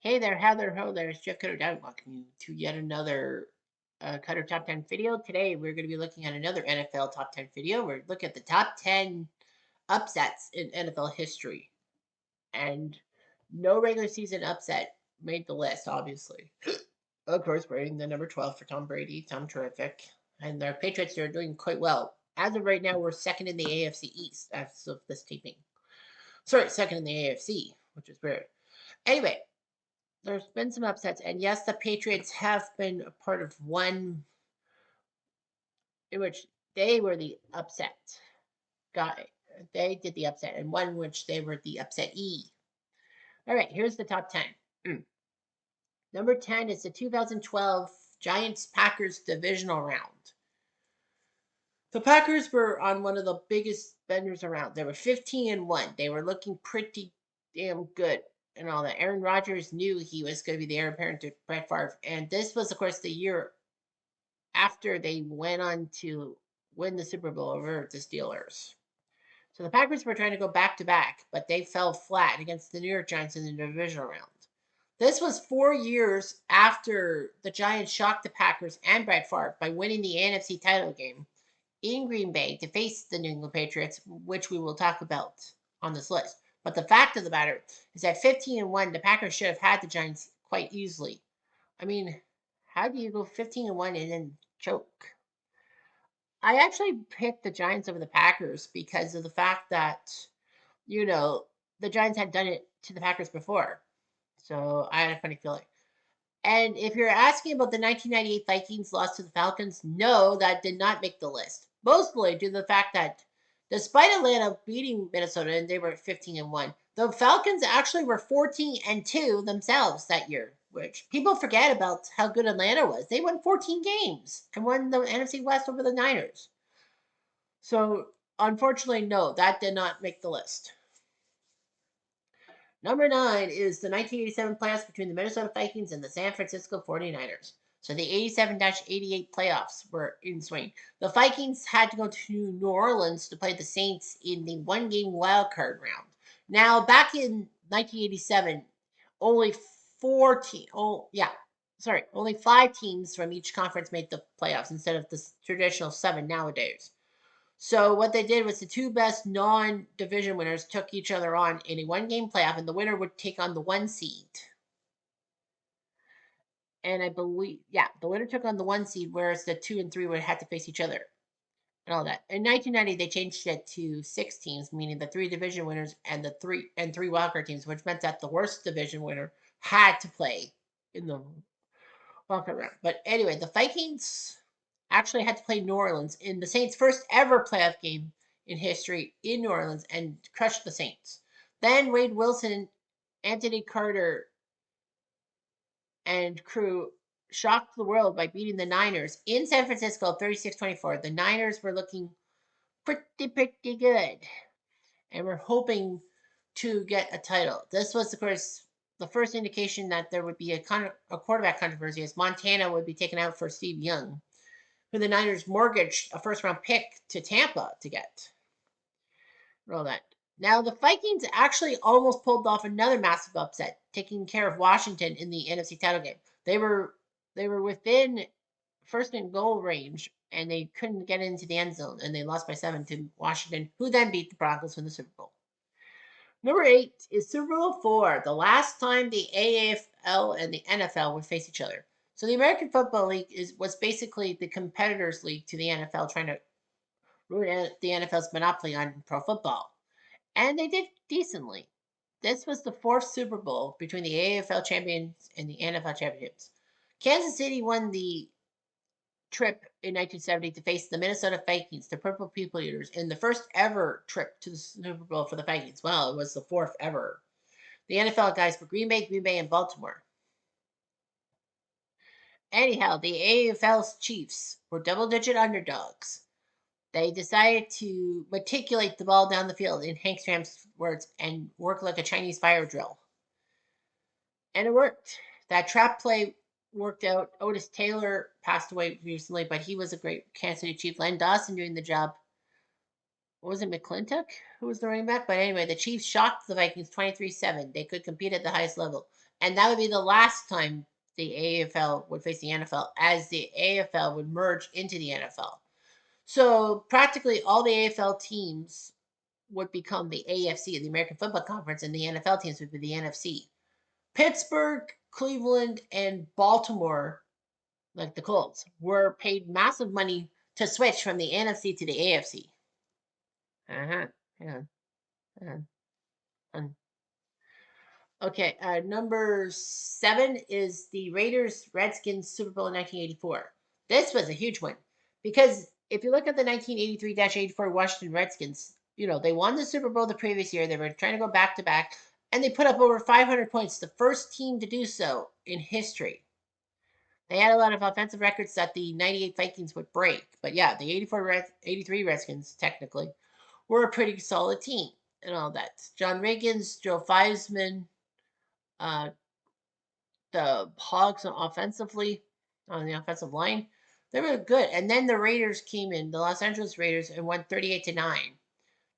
Hey there, how there, ho there. It's Jeff Cutter Down. Welcome you to yet another Cutter Top 10 video. Today, we're going to be looking at another NFL Top 10 video. We're looking at the top 10 upsets in NFL history. And no regular season upset made the list, obviously. Of course, wearing the number 12 for Tom Brady. Tom terrific. And our Patriots are doing quite well. As of right now, we're second in the AFC East as of this taping. Sorry, second in the AFC, which is weird. Anyway, there's been some upsets, and yes, the Patriots have been a part of one in which they were the upset guy. They did the upset, and one in which they were the upset E. All right, here's the top 10. Number 10 is the 2012 Giants Packers divisional round. The Packers were on one of the biggest benders around. They were 15-1. They were looking pretty damn good and all that. Aaron Rodgers knew he was going to be the heir apparent to Brett Favre, and this was, of course, the year after they went on to win the Super Bowl over the Steelers. So the Packers were trying to go back to back, but they fell flat against the New York Giants in the divisional round. This was 4 years after the Giants shocked the Packers and Brett Favre by winning the NFC title game in Green Bay to face the New England Patriots, which we will talk about on this list. But the fact of the matter is that 15-1, the Packers should have had the Giants quite easily. I mean, how do you go 15-1 and then choke? I actually picked the Giants over the Packers because of the fact that, you know, the Giants had done it to the Packers before. So I had a funny feeling. And if you're asking about the 1998 Vikings loss to the Falcons, no, that did not make the list. Mostly due to the fact that despite Atlanta beating Minnesota and they were 15-1, the Falcons actually were 14-2 themselves that year, which people forget about how good Atlanta was. They won 14 games and won the NFC West over the Niners. So unfortunately, no, that did not make the list. Number 9 is the 1987 playoffs between the Minnesota Vikings and the San Francisco 49ers. So the 87-88 playoffs were in swing. The Vikings had to go to New Orleans to play the Saints in the one-game wild card round. Now, back in 1987, only only 5 teams from each conference made the playoffs instead of the traditional 7 nowadays. So what they did was the two best non-division winners took each other on in a one-game playoff, and the winner would take on the 1 seed. And I believe, yeah, the winner took on the 1 seed, whereas the 2 and 3 would have to face each other and all that. In 1990, they changed it to 6 teams, meaning the 3 division winners and the 3 wildcard teams, which meant that the worst division winner had to play in the wildcard round. But anyway, the Vikings actually had to play New Orleans in the Saints' first ever playoff game in history in New Orleans and crushed the Saints. Then Wade Wilson, Anthony Carter, and crew shocked the world by beating the Niners in San Francisco 36-24. The Niners were looking pretty good and were hoping to get a title. This was, of course, the first indication that there would be a quarterback controversy as Montana would be taken out for Steve Young, who the Niners mortgaged a first round pick to Tampa to get. Roll that. Now, the Vikings actually almost pulled off another massive upset, taking care of Washington in the NFC title game. They were within first and goal range, and they couldn't get into the end zone, and they lost by 7 to Washington, who then beat the Broncos in the Super Bowl. Number 8 is Super Bowl 4, the last time the AFL and the NFL would face each other. So the American Football League was basically the competitors' league to the NFL, trying to ruin the NFL's monopoly on pro football. And they did decently. This was the fourth Super Bowl between the AFL champions and the NFL championships. Kansas City won the trip in 1970 to face the Minnesota Vikings, the Purple People Eaters, in the first ever trip to the Super Bowl for the Vikings. Well, it was the fourth ever. The NFL guys were Green Bay, and Baltimore. Anyhow, the AFL's Chiefs were double-digit underdogs. They decided to matriculate the ball down the field, in Hank Stram's words, and work like a Chinese fire drill. And it worked. That trap play worked out. Otis Taylor passed away recently, but he was a great Kansas City Chief. Len Dawson doing the job. Was it McClintock who was the running back? But anyway, the Chiefs shocked the Vikings 23-7. They could compete at the highest level. And that would be the last time the AFL would face the NFL, as the AFL would merge into the NFL. So practically all the AFL teams would become the AFC, the American Football Conference, and the NFL teams would be the NFC. Pittsburgh, Cleveland, and Baltimore, like the Colts, were paid massive money to switch from the NFC to the AFC. Uh-huh. Yeah. Uh-huh. Um, okay. Number 7 is the Raiders Redskins Super Bowl in 1984. This was a huge one because if you look at the 1983-84 Washington Redskins, they won the Super Bowl the previous year. They were trying to go back to back, and they put up over 500 points, the first team to do so in history. They had a lot of offensive records that the 98 Vikings would break. But yeah, the 83 Redskins, technically, were a pretty solid team and all that. John Riggins, Joe Theismann, uh, the Hogs offensively, on the offensive line, they were good. And then the Raiders came in, the Los Angeles Raiders, and won 38-9.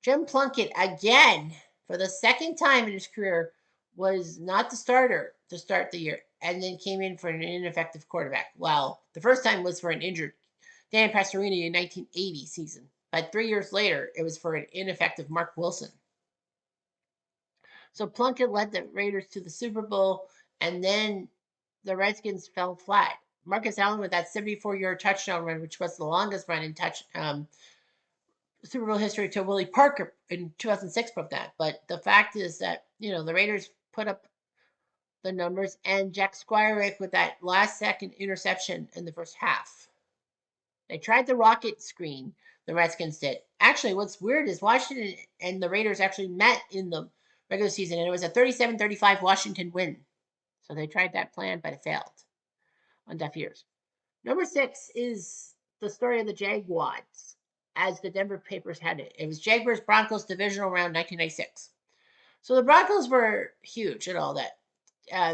Jim Plunkett, again, for the second time in his career, was not the starter to start the year and then came in for an ineffective quarterback. Well, the first time was for an injured Dan Pastorini in 1980 season, but 3 years later, it was for an ineffective Mark Wilson. So Plunkett led the Raiders to the Super Bowl, and then the Redskins fell flat. Marcus Allen with that 74-yard touchdown run, which was the longest run in Super Bowl history, to Willie Parker in 2006 broke that. But the fact is that, the Raiders put up the numbers, and Jack Squirek with that last second interception in the first half. They tried the rocket screen, the Redskins did. Actually, what's weird is Washington and the Raiders actually met in the regular season, and it was a 37-35 Washington win. So they tried that plan, but it failed on deaf ears. Number 6 is the story of the Jaguars, as the Denver papers had it. It was Jaguars Broncos divisional round 1996. So the Broncos were huge and all that.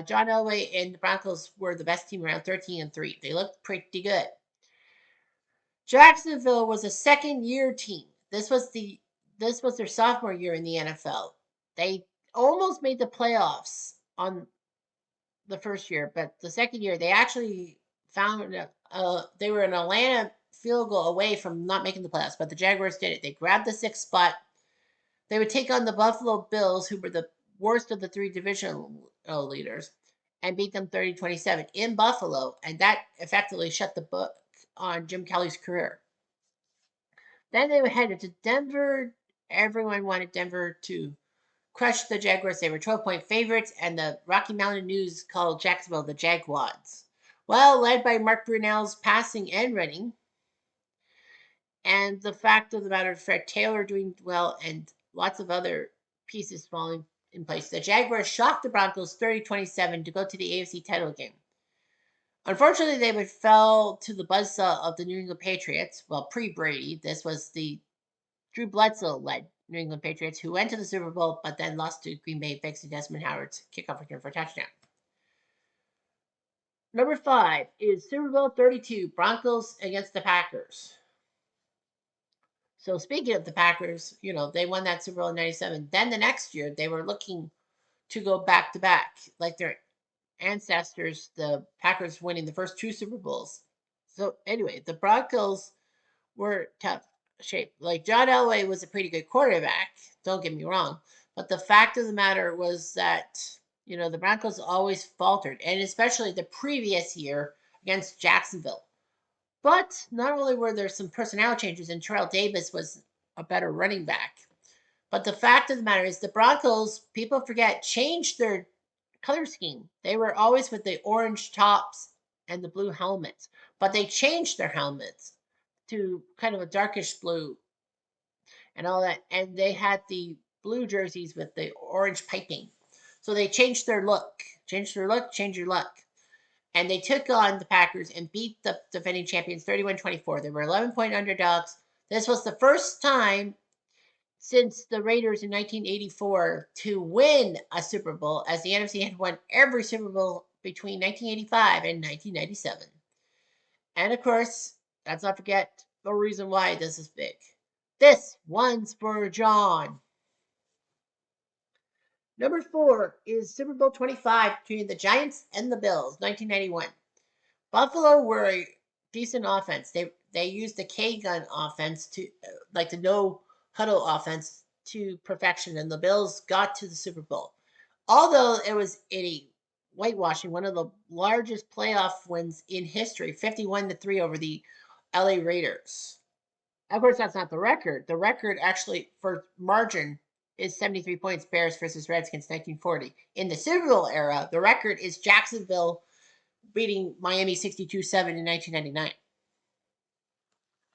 John Elway and the Broncos were the best team around 13-3. They looked pretty good. Jacksonville was a second-year team. This was their sophomore year in the NFL. They almost made the playoffs on the first year, but the second year they actually found they were an Atlanta field goal away from not making the playoffs, but the Jaguars did it. They grabbed the 6th spot. They would take on the Buffalo Bills, who were the worst of the 3 divisional leaders, and beat them 30-27 in Buffalo, and that effectively shut the book on Jim Kelly's career. Then they were headed to Denver. Everyone wanted Denver to crush the Jaguars. They were 12-point favorites, and the Rocky Mountain News called Jacksonville the Jaguars. Well, led by Mark Brunell's passing and running, and the fact of the matter, Fred Taylor doing well, and lots of other pieces falling in place. The Jaguars shocked the Broncos 30-27 to go to the AFC title game. Unfortunately, they would fell to the buzzsaw of the New England Patriots. Well, pre-Brady, this was the Drew Bledsoe-led New England Patriots, who went to the Super Bowl, but then lost to Green Bay thanks to Desmond Howard's kickoff return for a touchdown. Number 5 is Super Bowl 32, Broncos against the Packers. So speaking of the Packers, they won that Super Bowl in 97. Then the next year, they were looking to go back to back, like their ancestors, the Packers winning the first 2 Super Bowls. So anyway, the Broncos were tough shape. Like John Elway was a pretty good quarterback, don't get me wrong. But the fact of the matter was that, the Broncos always faltered, and especially the previous year against Jacksonville. But not only were there some personnel changes, and Terrell Davis was a better running back, but the fact of the matter is the Broncos, people forget, changed their color scheme. They were always with the orange tops and the blue helmets, but they changed their helmets to kind of a darkish blue and all that. And they had the blue jerseys with the orange piping. So they changed their look. Change your luck. And they took on the Packers and beat the defending champions 31-24. They were 11-point underdogs. This was the first time since the Raiders in 1984 to win a Super Bowl, as the NFC had won every Super Bowl between 1985 and 1997. And of course, let's not forget the reason why this is big. This one's for John. Number 4 is Super Bowl 25 between the Giants and the Bills, 1991. Buffalo were a decent offense. They used the K gun offense to like the no huddle offense to perfection, and the Bills got to the Super Bowl. Although it was a whitewashing, one of the largest playoff wins in history, 51-3 over the LA Raiders. Of course, that's not the record. The record actually for margin is 73 points, Bears versus Redskins, 1940. In the Super Bowl era, the record is Jacksonville beating Miami 62-7 in 1999.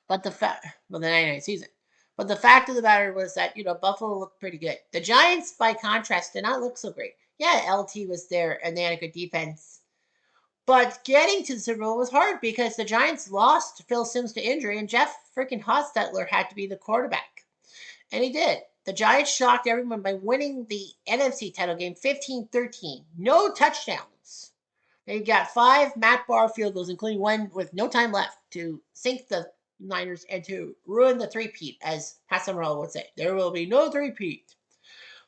But the 99 season. But the fact of the matter was that, Buffalo looked pretty good. The Giants, by contrast, did not look so great. Yeah, LT was there and they had a good defense. But getting to the Super Bowl was hard because the Giants lost Phil Simms to injury and Jeff freaking Hostetler had to be the quarterback. And he did. The Giants shocked everyone by winning the NFC title game 15-13. No touchdowns. They got 5 Matt Barr field goals, including one with no time left to sink the Niners and to ruin the three-peat, as Hassan Rawal would say. There will be no three-peat.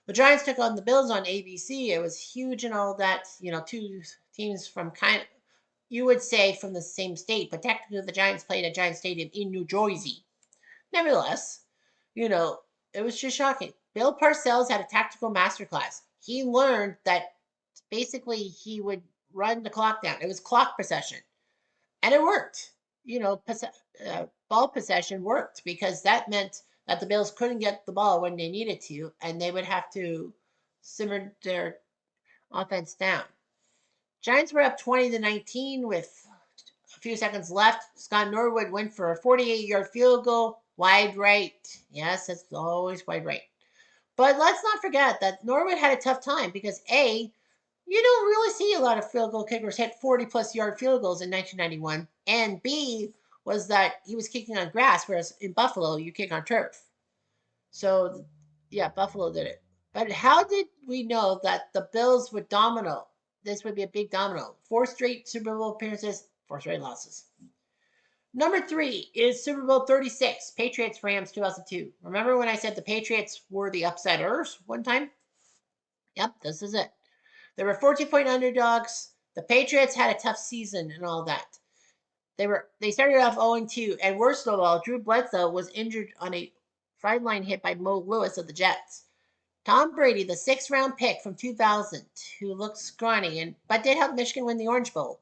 The Giants took on the Bills on ABC. It was huge and all that. Two teams from you would say from the same state, but technically the Giants played at Giant Stadium in New Jersey. Nevertheless, it was just shocking. Bill Parcells had a tactical masterclass. He learned that basically he would run the clock down. It was clock possession. And it worked. Ball possession worked because that meant that the Bills couldn't get the ball when they needed to, and they would have to simmer their offense down. Giants were up 20-19 with a few seconds left. Scott Norwood went for a 48-yard field goal, wide right. Yes, it's always wide right. But let's not forget that Norwood had a tough time because you don't really see a lot of field goal kickers hit 40-plus yard field goals in 1991. And B was that he was kicking on grass, whereas in Buffalo, you kick on turf. So, yeah, Buffalo did it. But how did we know that the Bills would domino? This would be a big domino. 4 straight Super Bowl appearances, 4 straight losses. Number 3 is Super Bowl 36, Patriots Rams 2002. Remember when I said the Patriots were the upsetters one time? Yep, this is it. They were 14-point underdogs. The Patriots had a tough season and all that. They started off 0-2, and worst of all, Drew Bledsoe was injured on a sideline hit by Mo Lewis of the Jets. Tom Brady, the 6th-round pick from 2000, who looked scrawny but did help Michigan win the Orange Bowl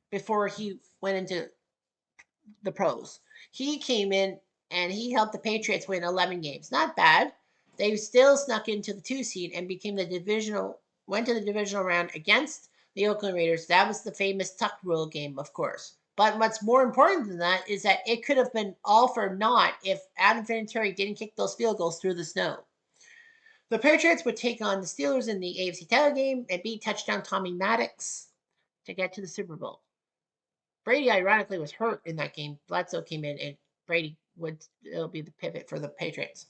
before he went into the pros. He came in and he helped the Patriots win 11 games. Not bad. They still snuck into the 2 seed and went to the divisional round against the Oakland Raiders. That was the famous tuck rule game, of course. But what's more important than that is that it could have been all for naught if Adam Vinatieri didn't kick those field goals through the snow. The Patriots would take on the Steelers in the AFC title game and beat touchdown Tommy Maddox to get to the Super Bowl. Brady, ironically, was hurt in that game. Bledsoe came in, and Brady it'll be the pivot for the Patriots.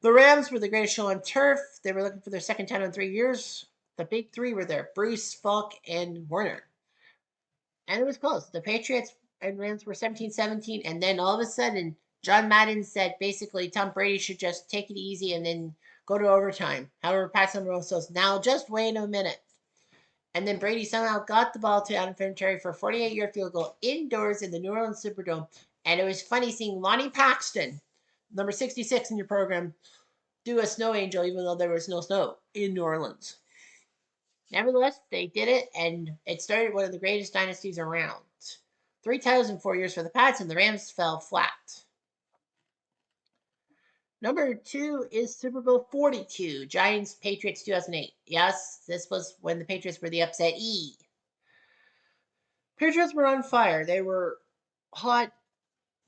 The Rams were the greatest show on turf. They were looking for their second title in 3 years. The big 3 were there: Bruce, Falk, and Werner. And it was close. The Patriots and Rams were 17-17, and then all of a sudden, John Madden said basically Tom Brady should just take it easy and then go to overtime. However, Pat Summerall says, now just wait a minute. And then Brady somehow got the ball to Adam Vinatieri for a 48-yard field goal indoors in the New Orleans Superdome. And it was funny seeing Lonnie Paxton, number 66 in your program, do a snow angel even though there was no snow in New Orleans. Nevertheless, they did it, and it started one of the greatest dynasties around. 3 titles in 4 years for the Pats, and the Rams fell flat. Number 2 is Super Bowl 42, Giants Patriots 2008. Yes, this was when the Patriots were the upset E. Patriots were on fire. They were hot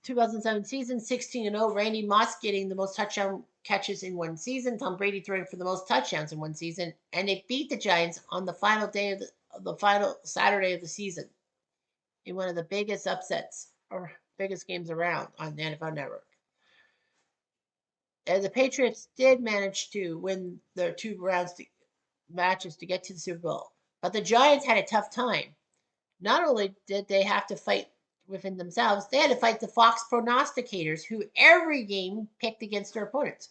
2007 season, 16-0. Randy Moss getting the most touchdown catches in one season. Tom Brady throwing for the most touchdowns in one season. And they beat the Giants on the final day of the final Saturday of the season in one of the biggest upsets or biggest games around on the NFL Network. And the Patriots did manage to win their 2 matches to get to the Super Bowl. But the Giants had a tough time. Not only did they have to fight within themselves, they had to fight the Fox prognosticators, who every game picked against their opponents.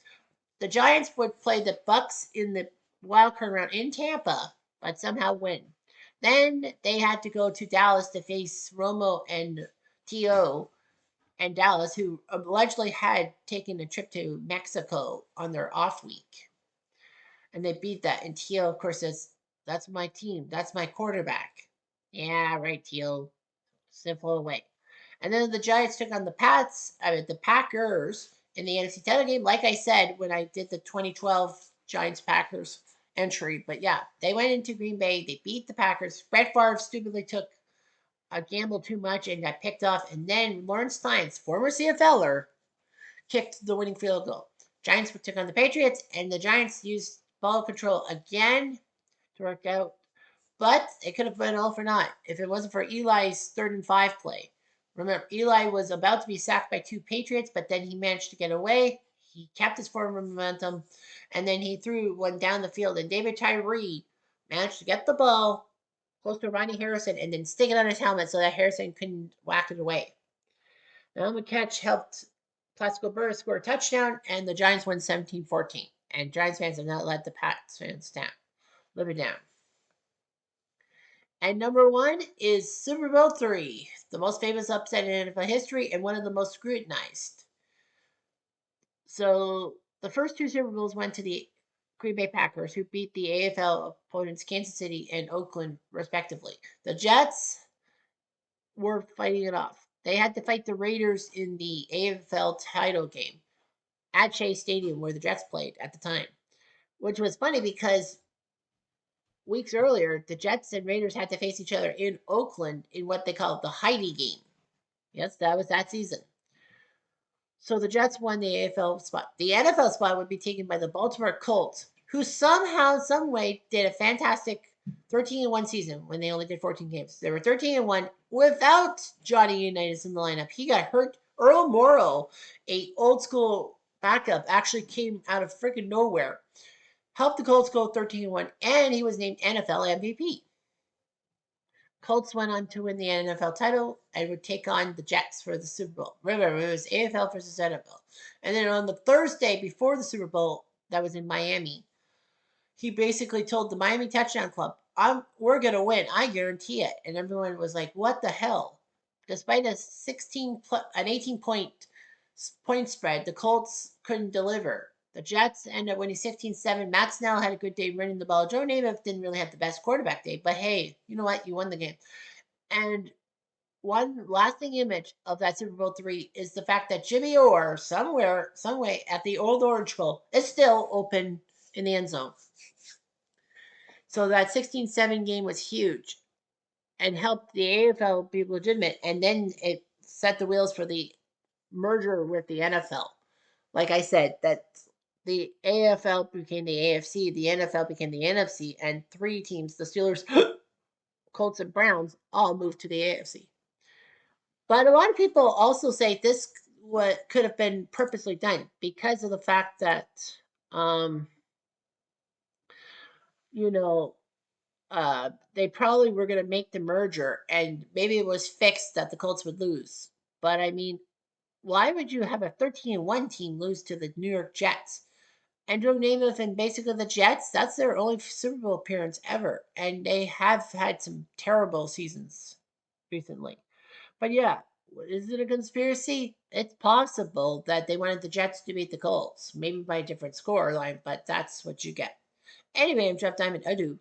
The Giants would play the Bucks in the wild card round in Tampa, but somehow win. Then they had to go to Dallas to face Romo and T.O. and Dallas, who allegedly had taken a trip to Mexico on their off week. And they beat that. And T.O., of course, says, "That's my team. That's my quarterback." Yeah, right, T.O. Simple away. And then the Giants took on the Packers in the NFC title game. Like I said when I did the 2012 Giants Packers entry, but yeah, they went into Green Bay. They beat the Packers. Brett Favre stupidly took a gamble too much and got picked off. And then Lawrence Tynes, former CFLer, kicked the winning field goal. Giants took on the Patriots, and the Giants used ball control again to work out, but it could have been all for naught if it wasn't for Eli's 3rd and 5 play. Remember, Eli was about to be sacked by 2 Patriots, but then he managed to get away. He kept his forward momentum, and then he threw one down the field, and David Tyree managed to get the ball close to Ronnie Harrison and then stick it on his helmet so that Harrison couldn't whack it away. Now the catch helped Plaxico Burress score a touchdown, and the Giants won 17-14. And Giants fans have not let the Pats fans down. Live it down. And number 1 is Super Bowl III, the most famous upset in NFL history and one of the most scrutinized. So the first 2 Super Bowls went to the Green Bay Packers, who beat the AFL opponents Kansas City and Oakland, respectively. The Jets were fighting it off. They had to fight the Raiders in the AFL title game at Shea Stadium, where the Jets played at the time, which was funny because weeks earlier, the Jets and Raiders had to face each other in Oakland in what they called the Heidi game. Yes, that was that season. So the Jets won the AFL spot. The NFL spot would be taken by the Baltimore Colts, who somehow, some way, did a fantastic 13-1 season when they only did 14 games. They were 13-1 without Johnny Unitas in the lineup. He got hurt. Earl Morrow, a old school backup, actually came out of freaking nowhere, helped the Colts go 13-1, and he was named NFL MVP. Colts went on to win the NFL title and would take on the Jets for the Super Bowl. Remember, it was AFL versus NFL. And then on the Thursday before the Super Bowl, that was in Miami, he basically told the Miami Touchdown Club, "We're going to win. I guarantee it." And everyone was like, "What the hell?" Despite an 18-point spread, the Colts couldn't deliver. The Jets ended up winning 16-7. Matt Snell had a good day running the ball. Joe Namath didn't really have the best quarterback day, but hey, you know what? You won the game. And one lasting image of that Super Bowl III is the fact that Jimmy Orr, somewhere, some way, at the old Orange Bowl, is still open in the end zone. So that 16-7 game was huge and helped the AFL be legitimate. And then it set the wheels for the merger with the NFL. Like I said, that the AFL became the AFC, the NFL became the NFC, and 3 teams, the Steelers, Colts, and Browns, all moved to the AFC. But a lot of people also say this what could have been purposely done because of the fact that, um, you know, they probably were going to make the merger, and maybe it was fixed that the Colts would lose. But I mean, why would you have a 13-1 team lose to the New York Jets? Andrew Namath and basically the Jets, that's their only Super Bowl appearance ever. And they have had some terrible seasons recently. But yeah, is it a conspiracy? It's possible that they wanted the Jets to beat the Colts, maybe by a different score line, but that's what you get. Anyway, I'm Jeff Diamond. Adieu.